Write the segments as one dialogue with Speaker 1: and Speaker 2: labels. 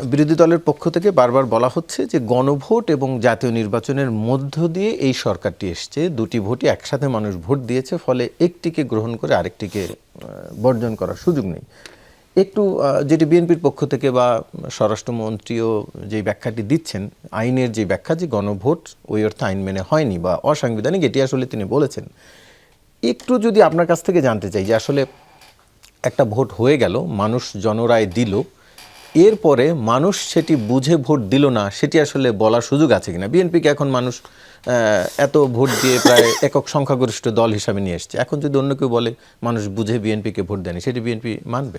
Speaker 1: বিরোধী দলের পক্ষ থেকে বারবার বলা হচ্ছে যে গণভোট এবং জাতীয় নির্বাচনের মধ্য দিয়ে এই সরকারটি এসছে, দুটি ভোটই একসাথে মানুষ ভোট দিয়েছে, ফলে একটিকে গ্রহণ করে আরেকটিকে বর্জন করার সুযোগ নেই। একটু যেটি বিএনপির পক্ষ থেকে বা স্বরাষ্ট্রমন্ত্রীও যে ব্যাখ্যাটি দিচ্ছেন, আইনের যে ব্যাখ্যা যে গণভোট ওই অর্থে আইন মেনে হয়নি বা অসাংবিধানিক, এটি আসলে তিনি বলেছেন। একটু যদি আপনার কাছ থেকে জানতে চাই যে আসলে একটা ভোট হয়ে গেল, মানুষ জনরায় দিল, এরপরে মানুষ সেটি বুঝে ভোট দিল না, সেটি আসলে বলার সুযোগ আছে কিনা? বিএনপিকে এখন মানুষ এত ভোট দিয়ে প্রায় একক সংখ্যাগরিষ্ঠ দল হিসাবে নিয়ে এসছে, এখন যদি অন্য কেউ বলে মানুষ বুঝে বিএনপিকে ভোট দেয়নি, সেটি বিএনপি মানবে?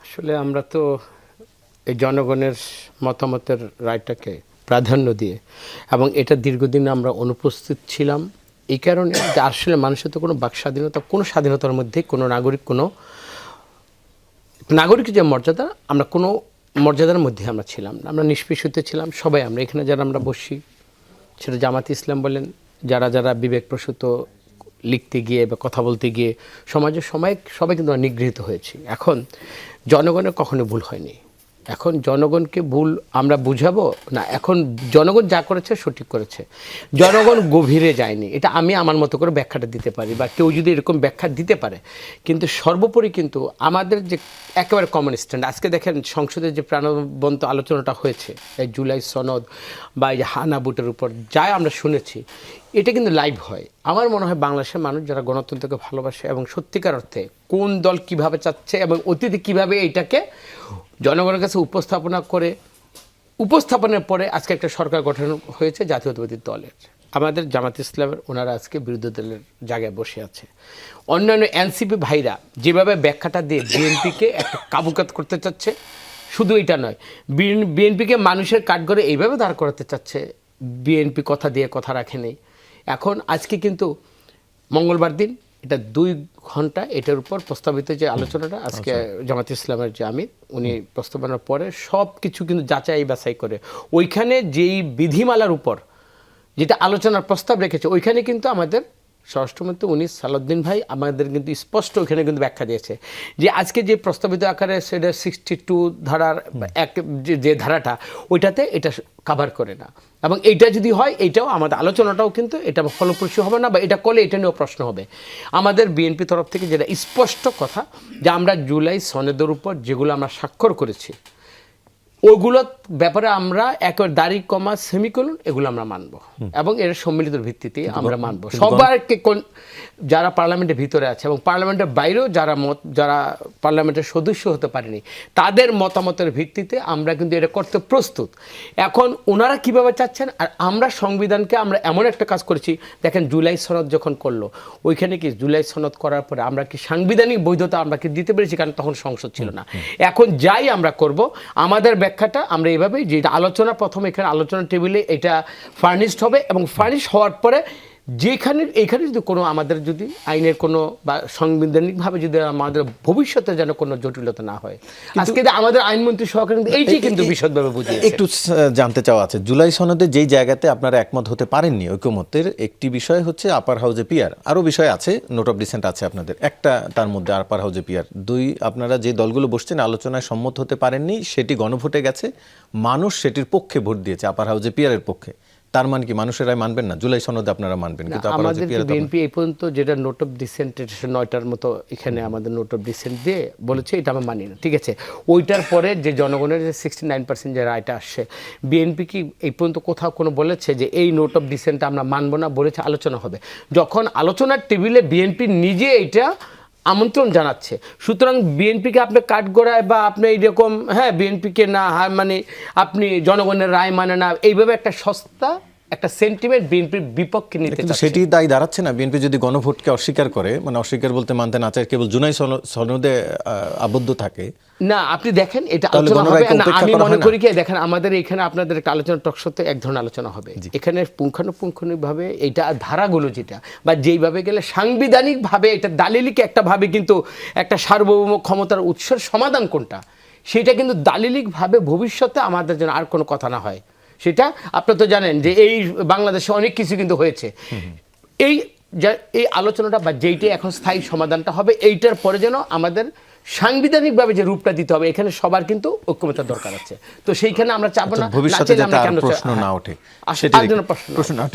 Speaker 2: আসলে আমরা তো এই জনগণের মতামতের রায়টাকে প্রাধান্য দিয়ে এবং এটা দীর্ঘদিন আমরা অনুপস্থিত ছিলাম এই কারণে যে আসলে মানুষের তো কোনো বাক স্বাধীনতা, কোনো স্বাধীনতার মধ্যে কোনো নাগরিক যে মর্যাদা, আমরা কোনো মর্যাদার মধ্যে আমরা ছিলাম না, আমরা নিষ্পেষিত ছিলাম সবাই। আমরা এখানে যারা আমরা বসি, সেটা জামাত ইসলাম বলেন, যারা বিবেকপ্রসূত লিখতে গিয়ে বা কথা বলতে গিয়ে সমাজের সবাই কিন্তু নিগৃহীত হয়েছি। এখন জনগণের কখনো ভুল হয়নি, এখন জনগণকে ভুল আমরা বুঝাবো না। এখন জনগণ যা করেছে সঠিক করেছে, জনগণ গভীরে যায়নি। এটা আমি আমার মতো করে ব্যাখ্যাটা দিতে পারি বা কেউ যদি এরকম ব্যাখ্যা দিতে পারে, কিন্তু সর্বোপরি কিন্তু আমাদের যে একেবারে কমন স্ট্যান্ড, আজকে দেখেন সংসদে যে প্রাণবন্ত আলোচনাটা হয়েছে এই জুলাই সনদ বা এই হানা বুটের উপর যা আমরা শুনেছি, এটা কিন্তু লাইভ হয়। আমার মনে হয় বাংলাদেশের মানুষ যারা গণতন্ত্রকে ভালোবাসে এবং সত্যিকার অর্থে কোন দল কিভাবে চাচ্ছে এবং অতীতে কিভাবে এইটাকে জনগণের কাছে উপস্থাপনের পরে আজকে একটা সরকার গঠন হয়েছে জাতীয়তাবাদী দলের, আমাদের জামাত ইসলামের, ওনারা আজকে বিরোধী দলের জায়গায় বসে আছে। অন্যান্য এনসিপি ভাইরা যেভাবে ব্যাখ্যাটা দিয়ে বিএনপিকে একটা কাবুকাত করতে চাচ্ছে, শুধু এটা নয়, বিএনপিকে মানুষের কাঠগড়ে এইভাবে দাঁড় করাতে চাচ্ছে। বিএনপি কথা দিয়ে কথা রাখে নেই। এখন আজকে কিন্তু মঙ্গলবার দিন, এটা 2 ঘন্টা এটার উপর প্রস্তাবিত যে আলোচনাটা আজকে জামাত ইসলামের যে আমির, উনি প্রস্তাবনার পরে সব কিছু কিন্তু যাচাই বাছাই করে ওইখানে যেই বিধিমালার উপর যেটা আলোচনার প্রস্তাব রেখেছে, ওইখানে কিন্তু আমাদের স্বরাষ্ট্রমন্ত্রী উনি সালাউদ্দিন ভাই আমাদের কিন্তু স্পষ্ট ওইখানে কিন্তু ব্যাখ্যা দিয়েছে যে আজকে যে প্রস্তাবিত আকারে সেটা 62 ধারার যে ধারাটা, ওইটাতে এটা কাভার করে না। এবং এইটা যদি হয়, এইটাও আমাদের আলোচনাটাও কিন্তু এটা ফলপ্রসূ হবে না, বা এটা করলে এটা নিয়েও প্রশ্ন হবে। আমাদের বিএনপি তরফ থেকে যেটা স্পষ্ট কথা যে আমরা জুলাই সনদের উপর যেগুলো আমরা স্বাক্ষর করেছি, ওগুলোর ব্যাপারে আমরা একেবারে দাড়ি কমা সেমিকোলন এগুলো আমরা মানব এবং এর সম্মিলিত ভিত্তিতে আমরা মানব। সবাইকে যারা পার্লামেন্টের ভিতরে আছে এবং পার্লামেন্টের বাইরেও যারা পার্লামেন্টের সদস্য হতে পারেনি, তাদের মতামতের ভিত্তিতে আমরা কিন্তু এটা করতে প্রস্তুত। এখন ওনারা কিভাবে চাচ্ছেন, আর আমরা সংবিধানকে আমরা এমন একটা কাজ করেছি, দেখেন জুলাই সনদ যখন করলো, ওইখানে কি জুলাই সনদ করার পরে আমরা কি সাংবিধানিক বৈধতা আমরা কি দিতে পেরেছি, কারণ তখন সংসদ ছিল না। এখন যাই আমরা করব, আমাদের ব্যাখ্যাটা আমরা এইভাবেই, যে এটা আলোচনা প্রথম এখানে আলোচনা টেবিলে এটা ফার্নিশড হবে এবং ফার্নিশ হওয়ার পরে এইখানে যদি কোনো আমাদের যদি আইনের কোনো বা সাংবিধানিকভাবে যদি আমাদের ভবিষ্যতে যেন কোনো জটিলতা না হয়, আজকে আমাদের আইনমন্ত্রী সহকারে এইটাই কিন্তু বিশদভাবে বুঝিয়ে।
Speaker 1: একটু জানতে চাওয়া আছে, জুলাই সনদে যেই জায়গাতে আপনারা একমত হতে পারেননি, ঐকমত্যের একটি বিষয় হচ্ছে আপার হাউজে পিয়ার, আরও বিষয় আছে, নোট অফ ডিসেন্ট আছে আপনাদের, একটা তার মধ্যে আপার হাউজে পিয়ার। 2, আপনারা যে দলগুলো বসছেন আলোচনায় সম্মত হতে পারেননি, সেটি গণভোটে গেছে, মানুষ সেটির পক্ষে ভোট দিয়েছে, আপার হাউজে পিয়ারের পক্ষে। তার মানে কি মানুষেরাই মানবেন না জুলাই সনদে আপনারা মানবেন? কিন্তু
Speaker 2: আমাদের বিএনপি এই পর্যন্ত যেটা নোট অফ ডিসেন্ট 9টার মতো এখানে আমাদের নোট অফ ডিসেন্ট দিয়ে বলেছে, এটা আমরা মানি না, ঠিক আছে। ওইটার পরে যে জনগণের যে 69% যে রায়টা আসছে, বিএনপি কি এই পর্যন্ত কোথাও কোনো বলেছে যে এই নোট অফ ডিসেন্টটা আমরা মানবো না? বলেছে আলোচনা হবে। যখন আলোচনার টেবিলে বিএনপি নিজে এটা আমন্ত্রণ জানাচ্ছে, সুতরাং বিএনপিকে আপনি কাঠগড়ায় বা আপনি এইরকম বিএনপিকে না মানে আপনি জনগণের রায় মানে না, এইভাবে একটা সস্তা একটা সেন্টিমেন্ট বিএনপির বিপক্ষে নিতে চাচ্ছে।
Speaker 1: সেটি দায়ী দাঁড়াচ্ছে না বিএনপি যদি গণভোটকে অস্বীকার করে, মানে অস্বীকার বলতে মানতে না চায়, কেবল জুলাই সনদে আবদ্ধ থাকে
Speaker 2: না? আপনি দেখেন এটা আলোচনা হবে না, আমি মনে করি কি, দেখেন আমাদের এখানে আপনাদের একটা আলোচনা টকশোতে এক ধরনের আলোচনা হবে, এখানে পুঙ্খানুপুঙ্খানুভাবে এইটা ধারাগুলো যেটা বা যেইভাবে গেলে সাংবিধানিকভাবে এটা দালিলিক একটা ভাবে কিন্তু একটা সার্বভৌম ক্ষমতার উৎসের সমাধান কোনটা, সেটা কিন্তু দালিলিকভাবে ভবিষ্যতে আমাদের যেন আর কোনো কথা না হয়। সেটা আপনারা তো জানেন যে এই বাংলাদেশে অনেক কিছু কিন্তু হয়েছে, এই আলোচনাটা বা যেইটাই এখন স্থায়ী সমাধানটা হবে, এইটার পরে যেন আমাদের সাংবিধানিকভাবে যে রূপটা দিতে হবে, এখানে সবার কিন্তু ঐক্যমত্যের দরকার আছে। তো সেইখানে আমরা চাবো না,
Speaker 1: ভবিষ্যতে
Speaker 2: চাইলে
Speaker 1: যাতে
Speaker 2: আমরা
Speaker 1: আর
Speaker 2: কেন
Speaker 1: প্রশ্ন না ওঠে
Speaker 2: আর জন্য প্রশ্ন
Speaker 1: প্রশ্ন না ওঠে